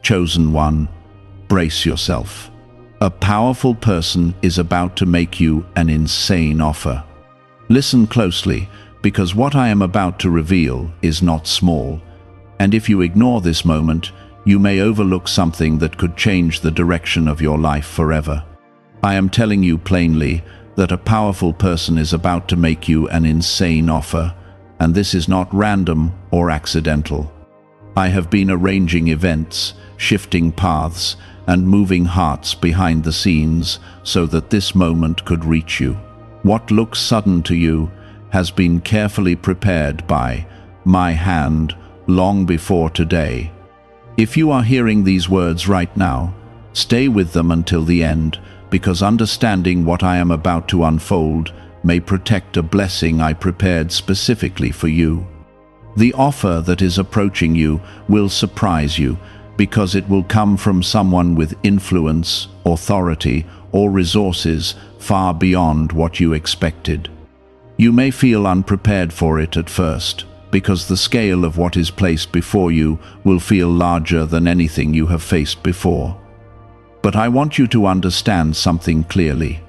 chosen one, brace yourself. A powerful person is about to make you an insane offer. Listen closely, because what I am about to reveal is not small, and if you ignore this moment, you may overlook something that could change the direction of your life forever. I am telling you plainly that a powerful person is about to make you an insane offer, and this is not random or accidental. I have been arranging events, shifting paths, and moving hearts behind the scenes so that this moment could reach you. What looks sudden to you has been carefully prepared by my hand long before today. If you are hearing these words right now, stay with them until the end, because understanding what I am about to unfold may protect a blessing I prepared specifically for you. The offer that is approaching you will surprise you, because it will come from someone with influence, authority, or resources far beyond what you expected. You may feel unprepared for it at first, because the scale of what is placed before you will feel larger than anything you have faced before. But I want you to understand something clearly.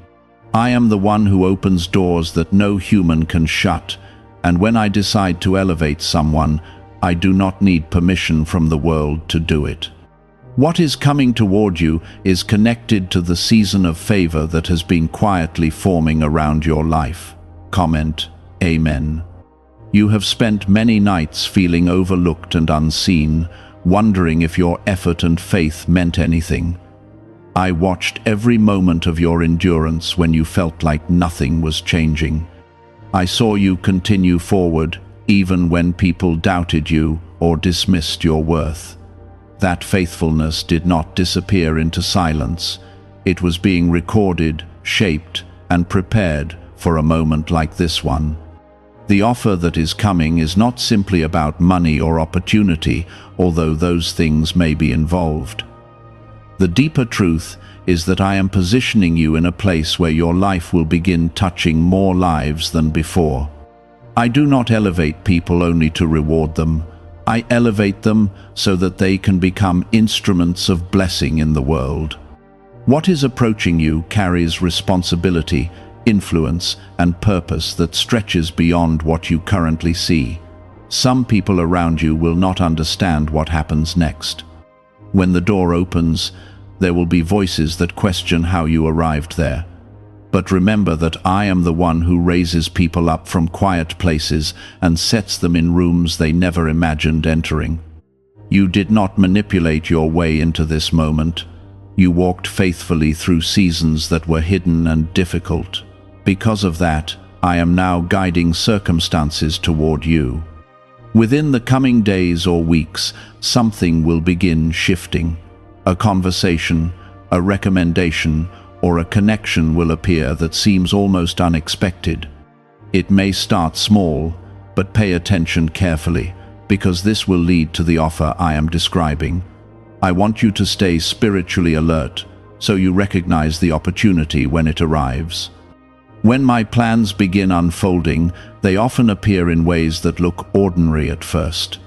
I am the one who opens doors that no human can shut, and when I decide to elevate someone, I do not need permission from the world to do it. What is coming toward you is connected to the season of favor that has been quietly forming around your life. Comment, Amen. You have spent many nights feeling overlooked and unseen, wondering if your effort and faith meant anything. I watched every moment of your endurance when you felt like nothing was changing. I saw you continue forward, even when people doubted you or dismissed your worth. That faithfulness did not disappear into silence. It was being recorded, shaped, and prepared for a moment like this one. The offer that is coming is not simply about money or opportunity, although those things may be involved. The deeper truth is that I am positioning you in a place where your life will begin touching more lives than before. I do not elevate people only to reward them. I elevate them so that they can become instruments of blessing in the world. What is approaching you carries responsibility, influence, and purpose that stretches beyond what you currently see. Some people around you will not understand what happens next. When the door opens, there will be voices that question how you arrived there. But remember that I am the one who raises people up from quiet places and sets them in rooms they never imagined entering. You did not manipulate your way into this moment. You walked faithfully through seasons that were hidden and difficult. Because of that, I am now guiding circumstances toward you. Within the coming days or weeks, something will begin shifting. A conversation, a recommendation, or a connection will appear that seems almost unexpected. It may start small, but pay attention carefully, because this will lead to the offer I am describing. I want you to stay spiritually alert, so you recognize the opportunity when it arrives. When my plans begin unfolding, they often appear in ways that look ordinary at first.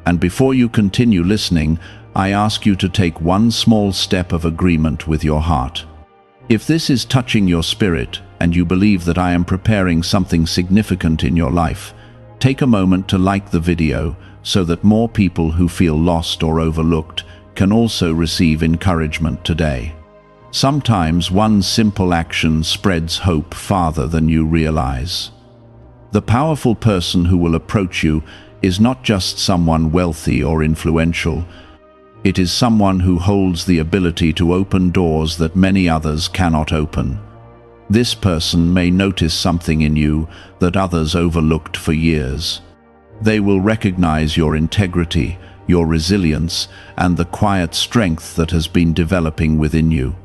And before you continue listening, I ask you to take one small step of agreement with your heart. If this is touching your spirit and you believe that I am preparing something significant in your life, take a moment to like the video so that more people who feel lost or overlooked can also receive encouragement today. Sometimes one simple action spreads hope farther than you realize. The powerful person who will approach you is not just someone wealthy or influential. It is someone who holds the ability to open doors that many others cannot open. This person may notice something in you that others overlooked for years. They will recognize your integrity, your resilience, and the quiet strength that has been developing within you.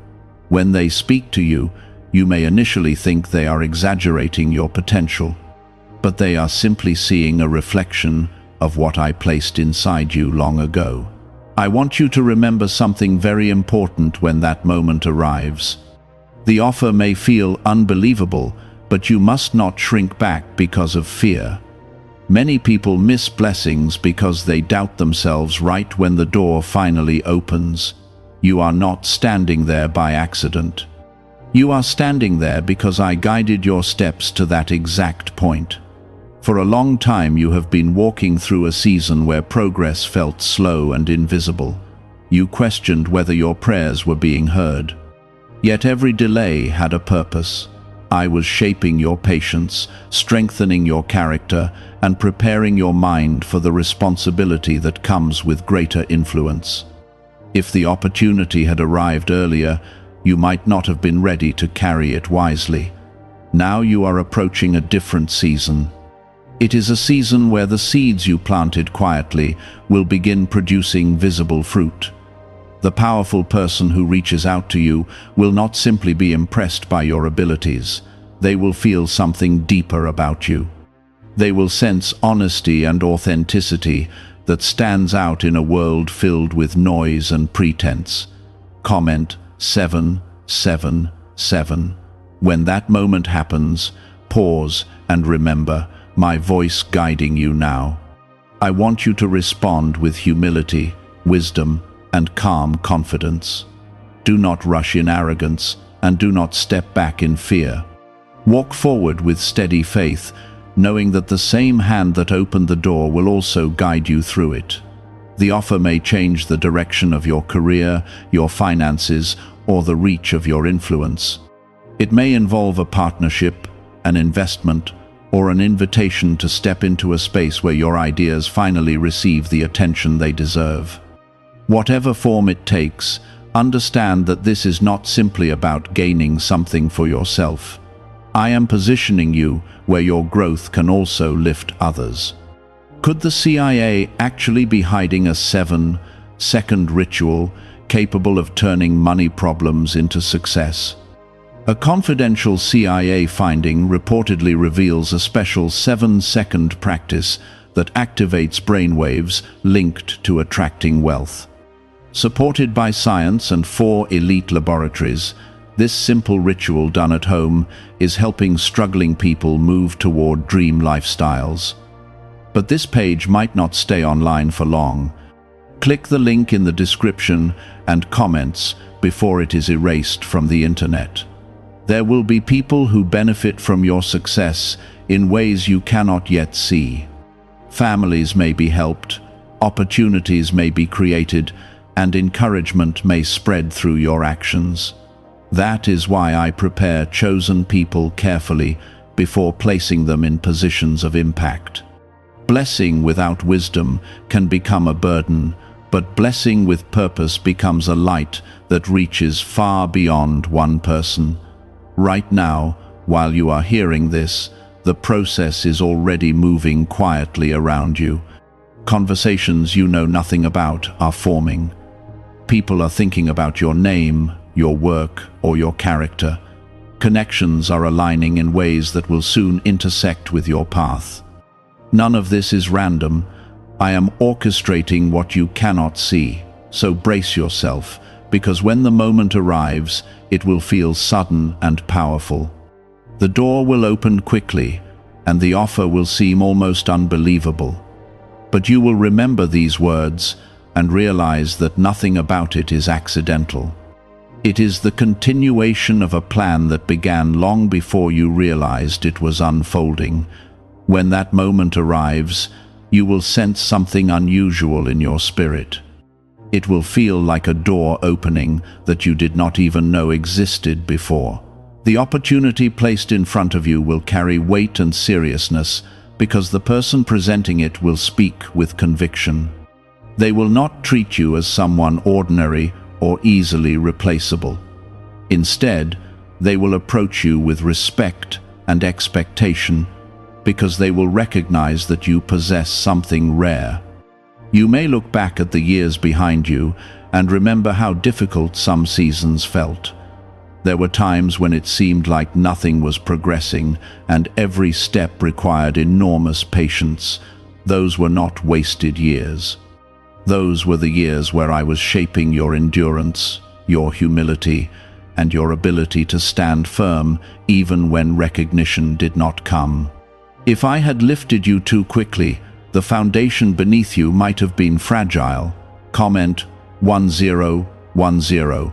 When they speak to you, you may initially think they are exaggerating your potential, but they are simply seeing a reflection of what I placed inside you long ago. I want you to remember something very important when that moment arrives. The offer may feel unbelievable, but you must not shrink back because of fear. Many people miss blessings because they doubt themselves right when the door finally opens. You are not standing there by accident. You are standing there because I guided your steps to that exact point. For a long time you have been walking through a season where progress felt slow and invisible. You questioned whether your prayers were being heard. Yet every delay had a purpose. I was shaping your patience, strengthening your character, and preparing your mind for the responsibility that comes with greater influence. If the opportunity had arrived earlier, you might not have been ready to carry it wisely. Now you are approaching a different season. It is a season where the seeds you planted quietly will begin producing visible fruit. The powerful person who reaches out to you will not simply be impressed by your abilities. They will feel something deeper about you. They will sense honesty and authenticity that stands out in a world filled with noise and pretense. Comment 777. When that moment happens, pause and remember my voice guiding you now. I want you to respond with humility, wisdom, and calm confidence. Do not rush in arrogance, and do not step back in fear. Walk forward with steady faith, knowing that the same hand that opened the door will also guide you through it. The offer may change the direction of your career, your finances, or the reach of your influence. It may involve a partnership, an investment, or an invitation to step into a space where your ideas finally receive the attention they deserve. Whatever form it takes, understand that this is not simply about gaining something for yourself. I am positioning you where your growth can also lift others. Could the CIA actually be hiding a 7-second ritual capable of turning money problems into success? A confidential CIA finding reportedly reveals a special 7-second practice that activates brainwaves linked to attracting wealth. Supported by science and 4 elite laboratories, this simple ritual done at home is helping struggling people move toward dream lifestyles. But this page might not stay online for long. Click the link in the description and comments before it is erased from the internet. There will be people who benefit from your success in ways you cannot yet see. Families may be helped, opportunities may be created, and encouragement may spread through your actions. That is why I prepare chosen people carefully before placing them in positions of impact. Blessing without wisdom can become a burden, but blessing with purpose becomes a light that reaches far beyond one person. Right now, while you are hearing this, the process is already moving quietly around you. Conversations you know nothing about are forming. People are thinking about your name, your work, or your character. Connections are aligning in ways that will soon intersect with your path. None of this is random. I am orchestrating what you cannot see. So brace yourself, because when the moment arrives, it will feel sudden and powerful. The door will open quickly, and the offer will seem almost unbelievable. But you will remember these words and realize that nothing about it is accidental. It is the continuation of a plan that began long before you realized it was unfolding. When that moment arrives, you will sense something unusual in your spirit. It will feel like a door opening that you did not even know existed before. The opportunity placed in front of you will carry weight and seriousness because the person presenting it will speak with conviction. They will not treat you as someone ordinary or easily replaceable. Instead, they will approach you with respect and expectation because they will recognize that you possess something rare. You may look back at the years behind you and remember how difficult some seasons felt. There were times when it seemed like nothing was progressing and every step required enormous patience. Those were not wasted years. Those were the years where I was shaping your endurance, your humility, and your ability to stand firm even when recognition did not come. If I had lifted you too quickly, the foundation beneath you might have been fragile. Comment 1010.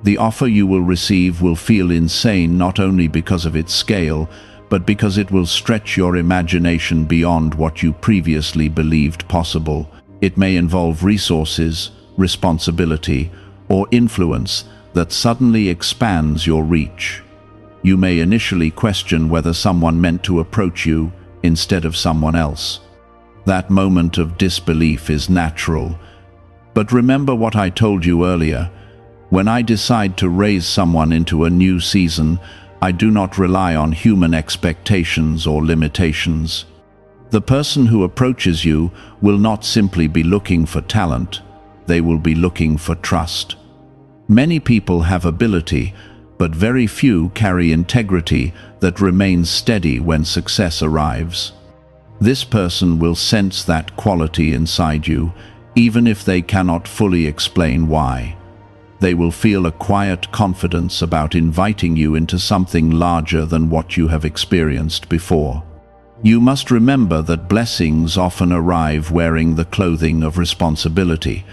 The offer you will receive will feel insane not only because of its scale, but because it will stretch your imagination beyond what you previously believed possible. It may involve resources, responsibility, or influence that suddenly expands your reach. You may initially question whether someone meant to approach you instead of someone else. That moment of disbelief is natural. But remember what I told you earlier. When I decide to raise someone into a new season, I do not rely on human expectations or limitations. The person who approaches you will not simply be looking for talent, they will be looking for trust. Many people have ability, but very few carry integrity that remains steady when success arrives. This person will sense that quality inside you, even if they cannot fully explain why. They will feel a quiet confidence about inviting you into something larger than what you have experienced before. You must remember that blessings often arrive wearing the clothing of responsibility.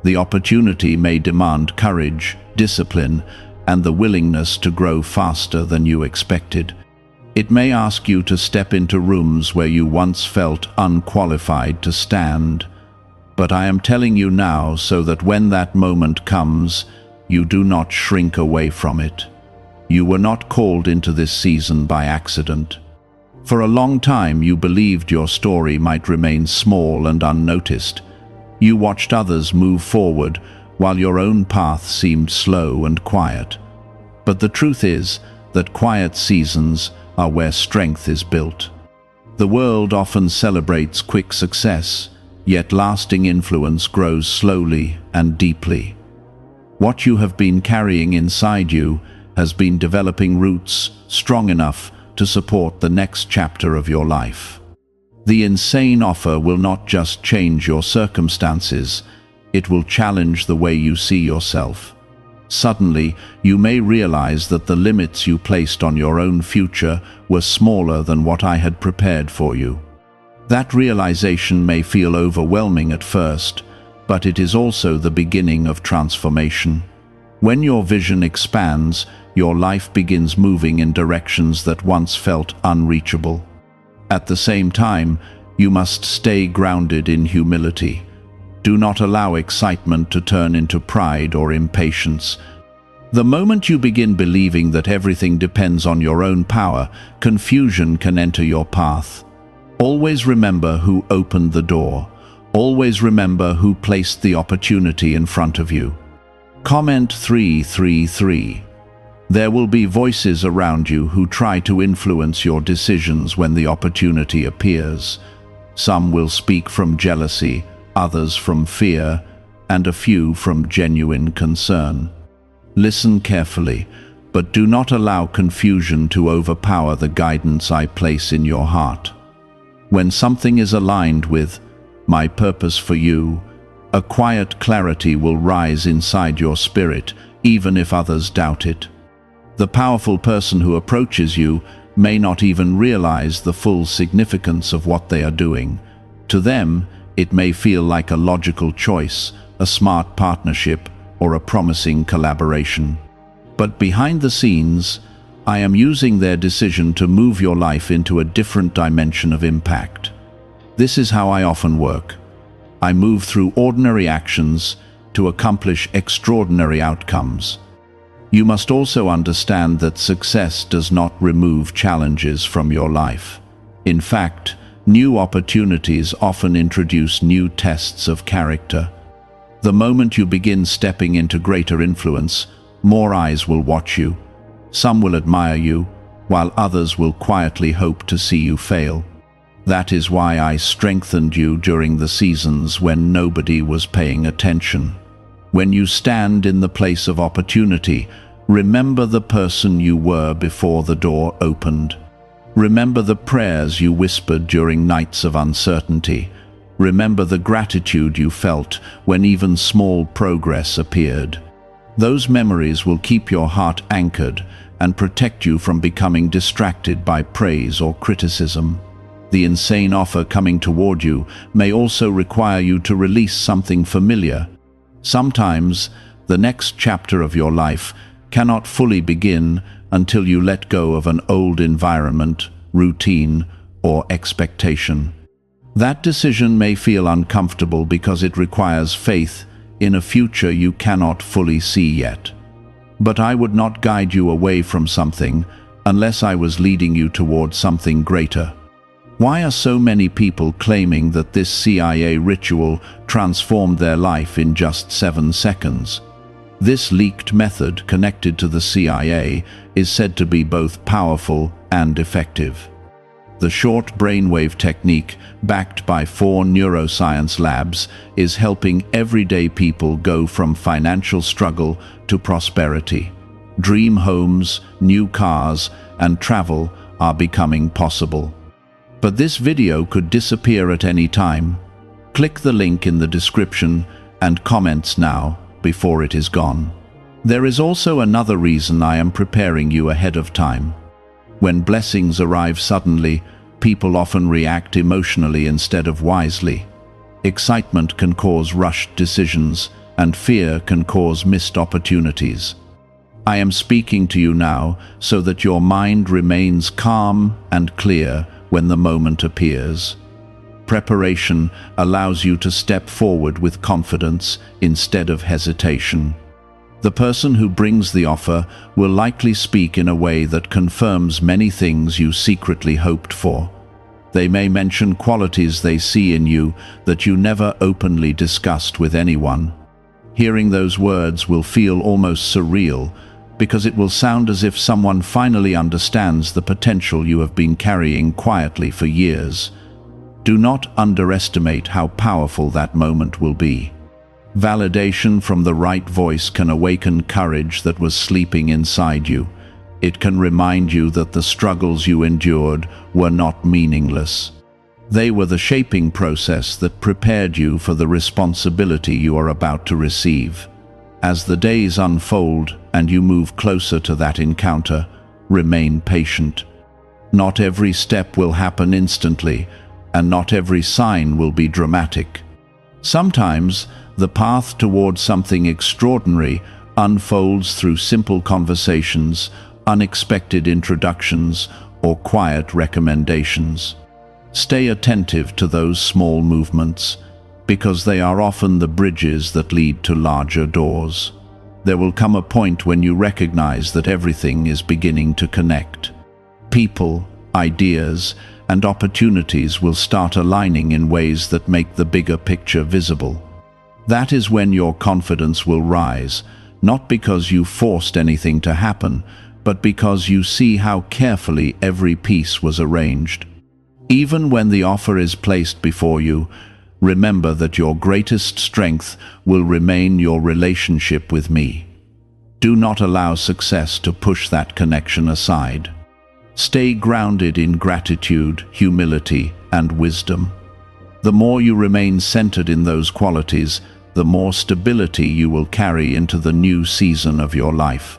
The opportunity may demand courage, discipline, and the willingness to grow faster than you expected. It may ask you to step into rooms where you once felt unqualified to stand. But I am telling you now so that when that moment comes, you do not shrink away from it. You were not called into this season by accident. For a long time you believed your story might remain small and unnoticed. You watched others move forward while your own path seemed slow and quiet. But the truth is that quiet seasons are where strength is built. The world often celebrates quick success, yet lasting influence grows slowly and deeply. What you have been carrying inside you has been developing roots strong enough to support the next chapter of your life. The insane offer will not just change your circumstances, it will challenge the way you see yourself. Suddenly, you may realize that the limits you placed on your own future were smaller than what I had prepared for you. That realization may feel overwhelming at first, but it is also the beginning of transformation. When your vision expands, your life begins moving in directions that once felt unreachable. At the same time, you must stay grounded in humility. Do not allow excitement to turn into pride or impatience. The moment you begin believing that everything depends on your own power, confusion can enter your path. Always remember who opened the door. Always remember who placed the opportunity in front of you. Comment 333. There will be voices around you who try to influence your decisions when the opportunity appears. Some will speak from jealousy, others from fear, and a few from genuine concern. Listen carefully, but do not allow confusion to overpower the guidance I place in your heart. When something is aligned with my purpose for you, a quiet clarity will rise inside your spirit, even if others doubt it. The powerful person who approaches you may not even realize the full significance of what they are doing. To them, it may feel like a logical choice, a smart partnership, or a promising collaboration. But behind the scenes, I am using their decision to move your life into a different dimension of impact. This is how I often work. I move through ordinary actions to accomplish extraordinary outcomes. You must also understand that success does not remove challenges from your life. In fact, new opportunities often introduce new tests of character. The moment you begin stepping into greater influence, more eyes will watch you. Some will admire you, while others will quietly hope to see you fail. That is why I strengthened you during the seasons when nobody was paying attention. When you stand in the place of opportunity, remember the person you were before the door opened. Remember the prayers you whispered during nights of uncertainty. Remember the gratitude you felt when even small progress appeared. Those memories will keep your heart anchored and protect you from becoming distracted by praise or criticism. The insane offer coming toward you may also require you to release something familiar. Sometimes, the next chapter of your life cannot fully begin until you let go of an old environment, routine, or expectation. That decision may feel uncomfortable because it requires faith in a future you cannot fully see yet. But I would not guide you away from something unless I was leading you toward something greater. Why are so many people claiming that this CIA ritual transformed their life in just 7 seconds? This leaked method connected to the CIA is said to be both powerful and effective. The short brainwave technique, backed by 4 neuroscience labs, is helping everyday people go from financial struggle to prosperity. Dream homes, new cars, and travel are becoming possible. But this video could disappear at any time. Click the link in the description and comments now before it is gone. There is also another reason I am preparing you ahead of time. When blessings arrive suddenly, people often react emotionally instead of wisely. Excitement can cause rushed decisions, and fear can cause missed opportunities. I am speaking to you now so that your mind remains calm and clear when the moment appears. Preparation allows you to step forward with confidence instead of hesitation. The person who brings the offer will likely speak in a way that confirms many things you secretly hoped for. They may mention qualities they see in you that you never openly discussed with anyone. Hearing those words will feel almost surreal because it will sound as if someone finally understands the potential you have been carrying quietly for years. Do not underestimate how powerful that moment will be. Validation from the right voice can awaken courage that was sleeping inside you. It can remind you that the struggles you endured were not meaningless. They were the shaping process that prepared you for the responsibility you are about to receive. As the days unfold and you move closer to that encounter, remain patient. Not every step will happen instantly, and not every sign will be dramatic. Sometimes, the path towards something extraordinary unfolds through simple conversations, unexpected introductions, or quiet recommendations. Stay attentive to those small movements, because they are often the bridges that lead to larger doors. There will come a point when you recognize that everything is beginning to connect. People, ideas, and opportunities will start aligning in ways that make the bigger picture visible. That is when your confidence will rise, not because you forced anything to happen, but because you see how carefully every piece was arranged. Even when the offer is placed before you, remember that your greatest strength will remain your relationship with me. Do not allow success to push that connection aside. Stay grounded in gratitude, humility, and wisdom. The more you remain centered in those qualities, the more stability you will carry into the new season of your life.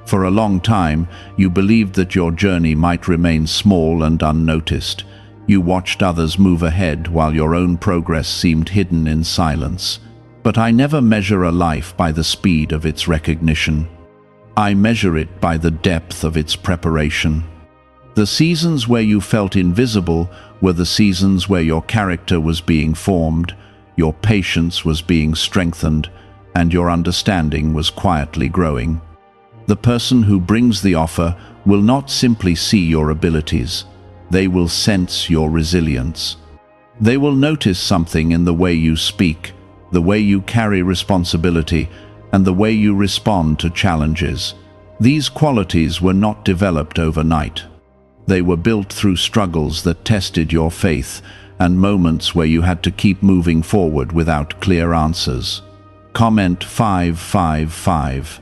For a long time, you believed that your journey might remain small and unnoticed. You watched others move ahead while your own progress seemed hidden in silence. But I never measure a life by the speed of its recognition. I measure it by the depth of its preparation. The seasons where you felt invisible were the seasons where your character was being formed, your patience was being strengthened, and your understanding was quietly growing. The person who brings the offer will not simply see your abilities. They will sense your resilience. They will notice something in the way you speak, the way you carry responsibility, and the way you respond to challenges. These qualities were not developed overnight. They were built through struggles that tested your faith and moments where you had to keep moving forward without clear answers. Comment 555.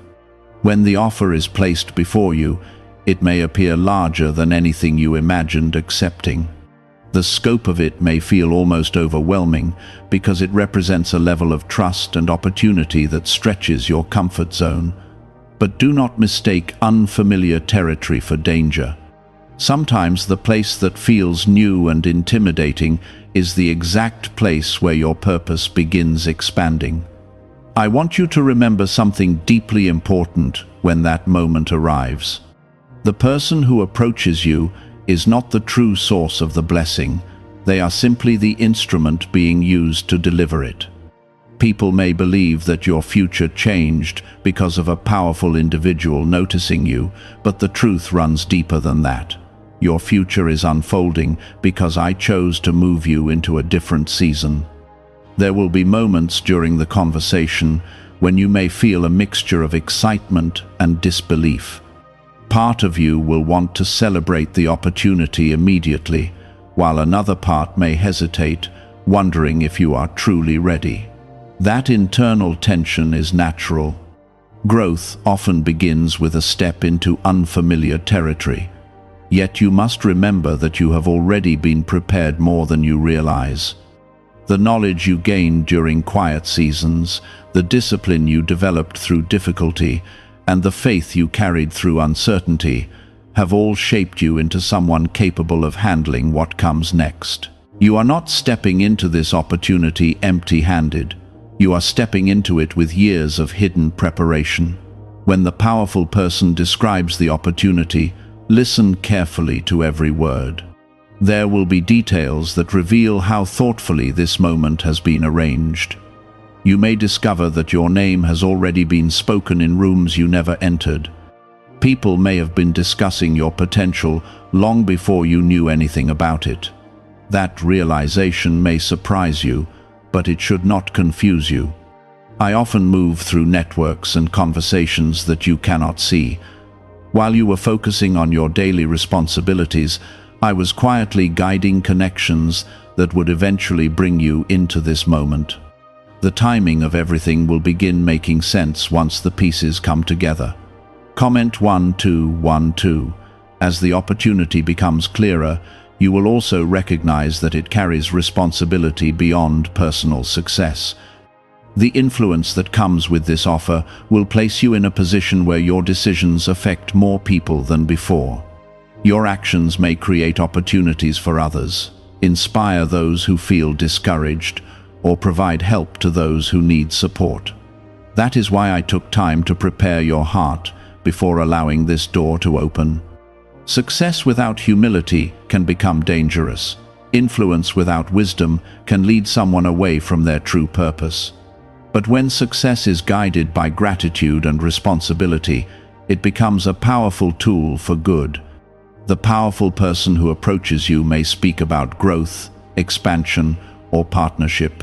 When the offer is placed before you, it may appear larger than anything you imagined accepting. The scope of it may feel almost overwhelming because it represents a level of trust and opportunity that stretches your comfort zone. But do not mistake unfamiliar territory for danger. Sometimes the place that feels new and intimidating is the exact place where your purpose begins expanding. I want you to remember something deeply important when that moment arrives. The person who approaches you is not the true source of the blessing. They are simply the instrument being used to deliver it. People may believe that your future changed because of a powerful individual noticing you, but the truth runs deeper than that. Your future is unfolding because I chose to move you into a different season. There will be moments during the conversation when you may feel a mixture of excitement and disbelief. Part of you will want to celebrate the opportunity immediately, while another part may hesitate, wondering if you are truly ready. That internal tension is natural. Growth often begins with a step into unfamiliar territory. Yet you must remember that you have already been prepared more than you realize. The knowledge you gained during quiet seasons, the discipline you developed through difficulty, and the faith you carried through uncertainty have all shaped you into someone capable of handling what comes next. You are not stepping into this opportunity empty-handed. You are stepping into it with years of hidden preparation. When the powerful person describes the opportunity, listen carefully to every word. There will be details that reveal how thoughtfully this moment has been arranged. You may discover that your name has already been spoken in rooms you never entered. People may have been discussing your potential long before you knew anything about it. That realization may surprise you, but it should not confuse you. I often move through networks and conversations that you cannot see. While you were focusing on your daily responsibilities, I was quietly guiding connections that would eventually bring you into this moment. The timing of everything will begin making sense once the pieces come together. Comment 1212. As the opportunity becomes clearer, you will also recognize that it carries responsibility beyond personal success. The influence that comes with this offer will place you in a position where your decisions affect more people than before. Your actions may create opportunities for others, inspire those who feel discouraged, or provide help to those who need support. That is why I took time to prepare your heart before allowing this door to open. Success without humility can become dangerous. Influence without wisdom can lead someone away from their true purpose. But when success is guided by gratitude and responsibility, it becomes a powerful tool for good. The powerful person who approaches you may speak about growth, expansion, or partnership.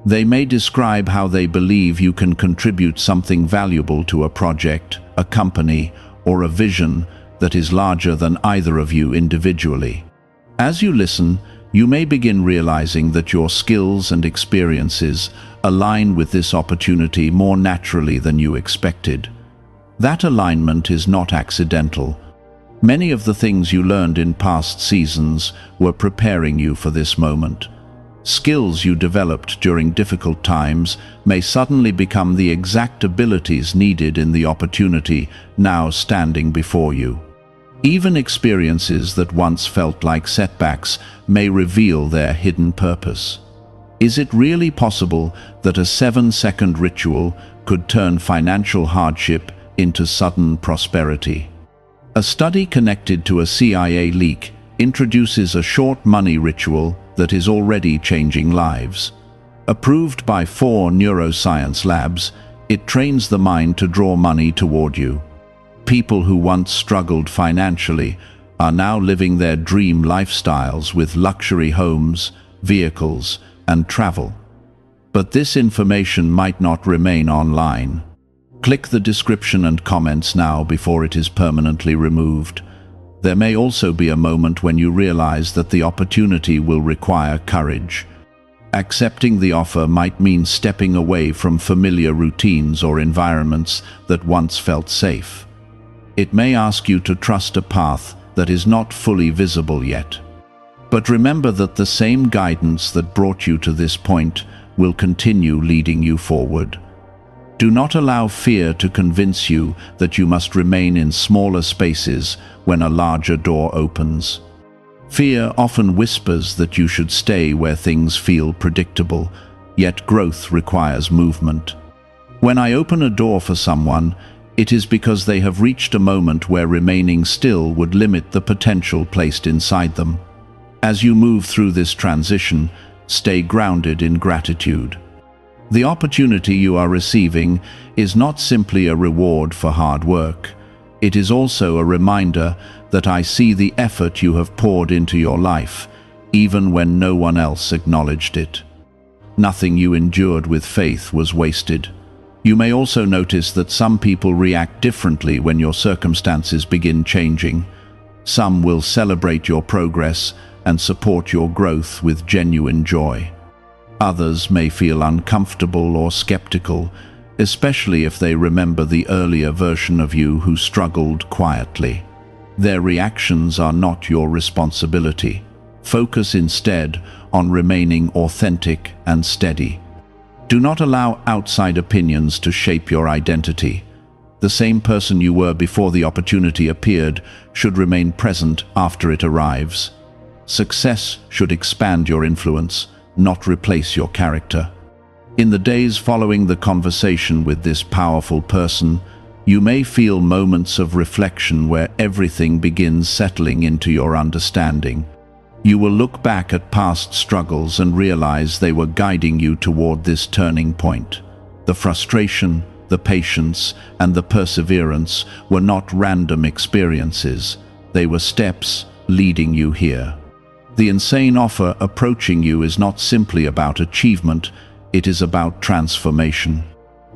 They may describe how they believe you can contribute something valuable to a project, a company, or a vision that is larger than either of you individually. As you listen, you may begin realizing that your skills and experiences align with this opportunity more naturally than you expected. That alignment is not accidental. Many of the things you learned in past seasons were preparing you for this moment. Skills you developed during difficult times may suddenly become the exact abilities needed in the opportunity now standing before you. Even experiences that once felt like setbacks may reveal their hidden purpose. Is it really possible that a 7-second ritual could turn financial hardship into sudden prosperity? A study connected to a CIA leak introduces a short money ritual that is already changing lives. Approved by 4 neuroscience labs, it trains the mind to draw money toward you. People who once struggled financially are now living their dream lifestyles with luxury homes, vehicles, and travel. But this information might not remain online. Click the description and comments now before it is permanently removed. There may also be a moment when you realize that the opportunity will require courage. Accepting the offer might mean stepping away from familiar routines or environments that once felt safe. It may ask you to trust a path that is not fully visible yet. But remember that the same guidance that brought you to this point will continue leading you forward. Do not allow fear to convince you that you must remain in smaller spaces when a larger door opens. Fear often whispers that you should stay where things feel predictable, yet growth requires movement. When I open a door for someone, it is because they have reached a moment where remaining still would limit the potential placed inside them. As you move through this transition, stay grounded in gratitude. The opportunity you are receiving is not simply a reward for hard work. It is also a reminder that I see the effort you have poured into your life, even when no one else acknowledged it. Nothing you endured with faith was wasted. You may also notice that some people react differently when your circumstances begin changing. Some will celebrate your progress and support your growth with genuine joy. Others may feel uncomfortable or skeptical, especially if they remember the earlier version of you who struggled quietly. Their reactions are not your responsibility. Focus instead on remaining authentic and steady. Do not allow outside opinions to shape your identity. The same person you were before the opportunity appeared should remain present after it arrives. Success should expand your influence, not replace your character. In the days following the conversation with this powerful person, you may feel moments of reflection where everything begins settling into your understanding. You will look back at past struggles and realize they were guiding you toward this turning point. The frustration, the patience, and the perseverance were not random experiences. They were steps leading you here. The insane offer approaching you is not simply about achievement, it is about transformation.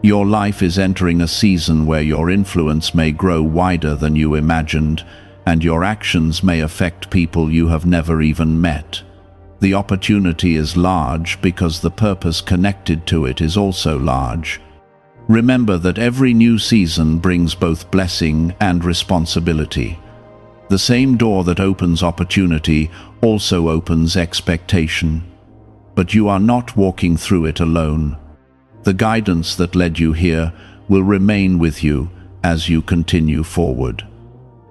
Your life is entering a season where your influence may grow wider than you imagined, and your actions may affect people you have never even met. The opportunity is large because the purpose connected to it is also large. Remember that every new season brings both blessing and responsibility. The same door that opens opportunity also opens expectation. But you are not walking through it alone. The guidance that led you here will remain with you as you continue forward.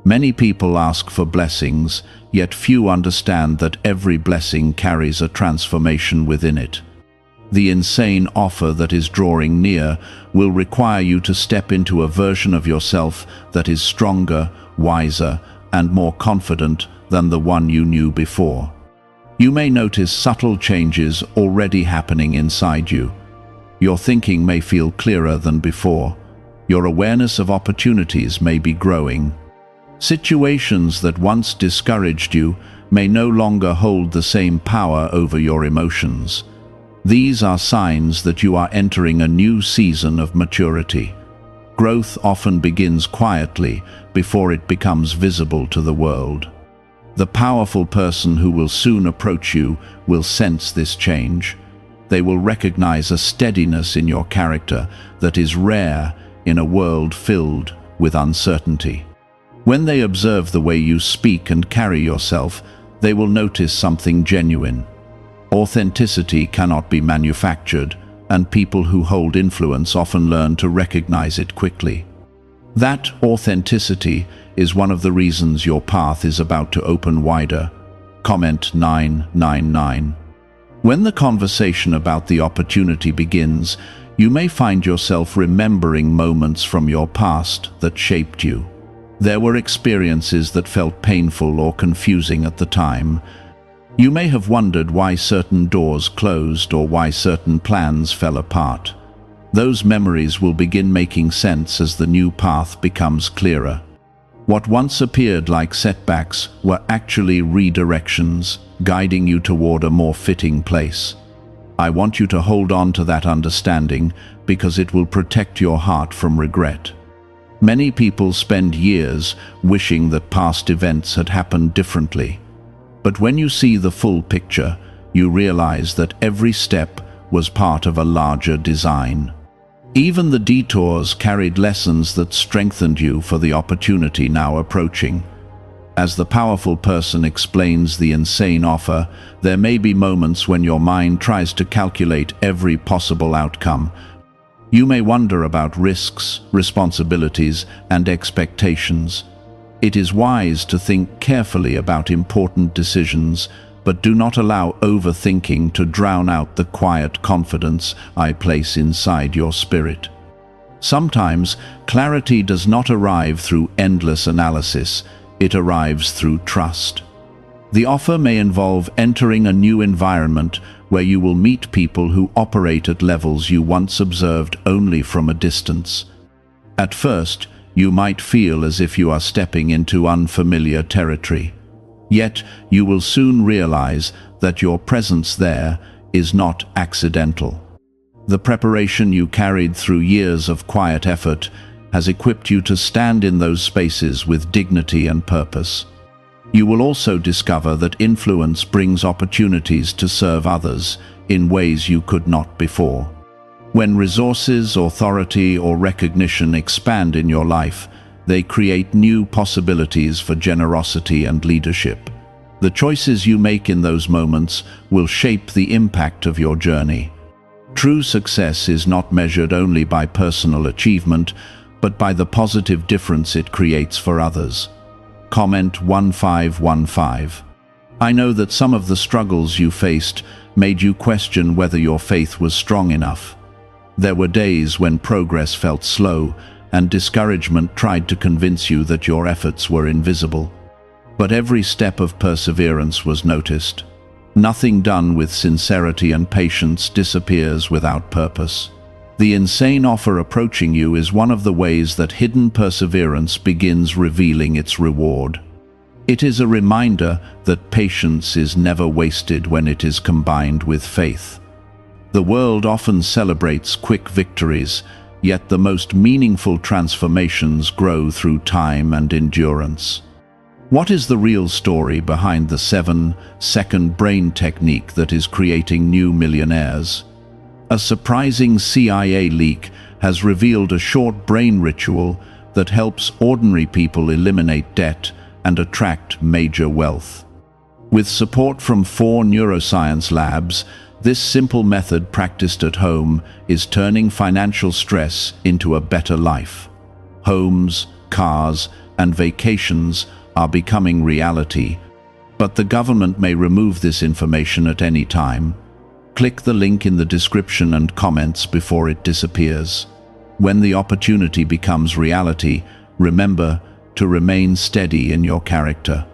Many people ask for blessings, yet few understand that every blessing carries a transformation within it. The insane offer that is drawing near will require you to step into a version of yourself that is stronger, wiser, and more confident than the one you knew before. You may notice subtle changes already happening inside you. Your thinking may feel clearer than before. Your awareness of opportunities may be growing. Situations that once discouraged you may no longer hold the same power over your emotions. These are signs that you are entering a new season of maturity. Growth often begins quietly before it becomes visible to the world. The powerful person who will soon approach you will sense this change. They will recognize a steadiness in your character that is rare in a world filled with uncertainty. When they observe the way you speak and carry yourself, they will notice something genuine. Authenticity cannot be manufactured, and people who hold influence often learn to recognize it quickly. That authenticity is one of the reasons your path is about to open wider. Comment 999. When the conversation about the opportunity begins, you may find yourself remembering moments from your past that shaped you. There were experiences that felt painful or confusing at the time. You may have wondered why certain doors closed or why certain plans fell apart. Those memories will begin making sense as the new path becomes clearer. What once appeared like setbacks were actually redirections, guiding you toward a more fitting place. I want you to hold on to that understanding because it will protect your heart from regret. Many people spend years wishing that past events had happened differently. But when you see the full picture, you realize that every step was part of a larger design. Even the detours carried lessons that strengthened you for the opportunity now approaching. As the powerful person explains the insane offer, there may be moments when your mind tries to calculate every possible outcome. You may wonder about risks, responsibilities, and expectations. It is wise to think carefully about important decisions, but do not allow overthinking to drown out the quiet confidence I place inside your spirit. Sometimes, clarity does not arrive through endless analysis, it arrives through trust. The offer may involve entering a new environment where you will meet people who operate at levels you once observed only from a distance. At first, you might feel as if you are stepping into unfamiliar territory. Yet, you will soon realize that your presence there is not accidental. The preparation you carried through years of quiet effort has equipped you to stand in those spaces with dignity and purpose. You will also discover that influence brings opportunities to serve others in ways you could not before. When resources, authority, or recognition expand in your life, they create new possibilities for generosity and leadership. The choices you make in those moments will shape the impact of your journey. True success is not measured only by personal achievement, but by the positive difference it creates for others. Comment 1515. I know that some of the struggles you faced made you question whether your faith was strong enough. There were days when progress felt slow, and discouragement tried to convince you that your efforts were invisible. But every step of perseverance was noticed. Nothing done with sincerity and patience disappears without purpose. The insane offer approaching you is one of the ways that hidden perseverance begins revealing its reward. It is a reminder that patience is never wasted when it is combined with faith. The world often celebrates quick victories, yet the most meaningful transformations grow through time and endurance. What is the real story behind the 7-second brain technique that is creating new millionaires? A surprising CIA leak has revealed a short brain ritual that helps ordinary people eliminate debt and attract major wealth. With support from 4 neuroscience labs, this simple method practiced at home is turning financial stress into a better life. Homes, cars, and vacations are becoming reality, but the government may remove this information at any time. Click the link in the description and comments before it disappears. When the opportunity becomes reality, remember to remain steady in your character.